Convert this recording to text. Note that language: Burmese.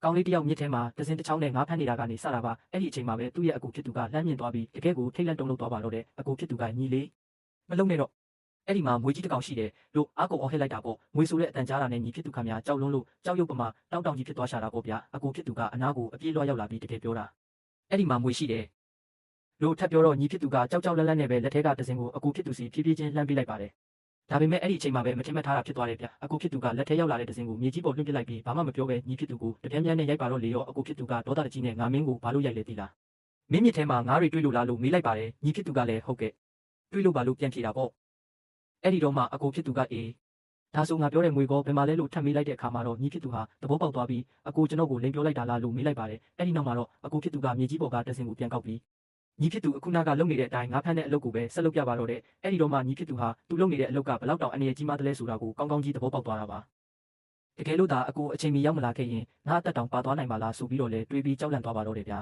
ကောင်းလေးတယောက်မြစ်ထဲမှာတစင်တစ်ချောင်းနဲ့ငါးဖမ်းနေတာကနေစတာပါအဲ့ဒီအချိန်မှာပဲသူ့ရဲ့အကူဖြစ်သူကလှမ်းမြင်သွားပြီးတကယ်ကိုထိတ်လန့်တုန်လှုပ်သွားပါတော့တယ်အကူဖြစ်သူကညီလေးမလုံးနဲ့တော့အဲ့ဒီမှာမွေကြီးတစ်ကောင်ရှိတယ်လို့အားကုန်အော်ဟစ်လိုက်တာပေါ့မွေဆိုတဲ့အတန်ကြားတာနဲ့ညီဖြစ်သူခမများကြောက်လွန်းလို့ကြောက်ရွံ့ပမာတောင်းကြီးဖြစ်သွားရှာတာပေါ့ဗျာအကူဖြစ်သူကအနားကိုအပြေးလွှားရောက်လာပြီးတကယ်ပြောတာအဲ့ဒီမှာမွေရှိတယ်လို့ထပ်ပြောတော့ညီဖြစ်သူကကြောက်ကြောက်လန့်လန့်နဲ့ပဲလက်ထဲကတစင်ကိုအကူဖြစ်သူစီဖြည်းဖြည်းချင်းလှမ်းပေးလိုက်ပါတယ်ဒါပေမဲ့အဲ့ဒီအချိန်မှာပဲမထင်မှတ်ထားတာဖြစ်သွားတယ်ဗျအကူဖြစ်သူကလက်ထဲရောက်လာတဲ့တစင်ကိုမြေကြီးပေါ်လွှင့်ပစ်လိုက်ပြီးဘာမှမပြောပဲညီဖြစ်သူကိုတပြင်းပြင်းနဲ့ရိုက်ပါတော့လေရောအကူဖြစ်သူကဒေါသတကြီးနဲ့ငါမင်းကိုဘာလို့ရိုက်လဲသိလားမင်းမြစ်ထဲမှာငါးတွေတွေ့လို့လားလို့မေးလိုက်ပါတယ်ညီဖြစ်သူကလည်းဟုတ်ကဲ့တွေ့လို့ပါလို့ပြန်ဖြေတာပေါ့အဲ့ဒီတော့မှအကူဖြစ်သူကအေးဒါဆိုငါပြောတဲ့ငွေကောဘယ်မှာလဲလို့ထပ်မေးလိုက်တဲ့အခါမှာတော့ညီဖြစ်သူဟာသဘောပေါက်သွားပြီးအကူကျွန်တော်ကိုလိန်ပြောလိုက်တာလားလို့မေးလိုက်ပါတယ်အဲ့ဒီနောက်မှာတော့အကူဖြစ်သူကမြေကြီးပေါ်ကတစင်ကိုပြန်ကောက်ပြီးညီဖြစ်သူအခုနကလုံနေတဲ့အတိုင်းငါဖမ်းတဲ့အလုပ်ကိုပဲဆက်လုပ်ပြပါတော့တဲ့အဲ့ဒီတော့မှညီဖြစ်သူဟာသူလုပ်နေတဲ့အလုပ်ကဘယ်လောက်တောင်အနေရကြီးမှတလဲဆိုတာကိုကောင်းကောင်းကြီးသဘောပေါက်သွားတာပါတကယ်လို့သာအကူအချိန်မီရောက်မလာခဲ့ရင်ငါအသက်တောင်ပါသွားနိုင်ပါလားဆိုပြီးတော့လေတွေးပြီးကြောက်လန့်သွားပါတော့တယ်ဗျာ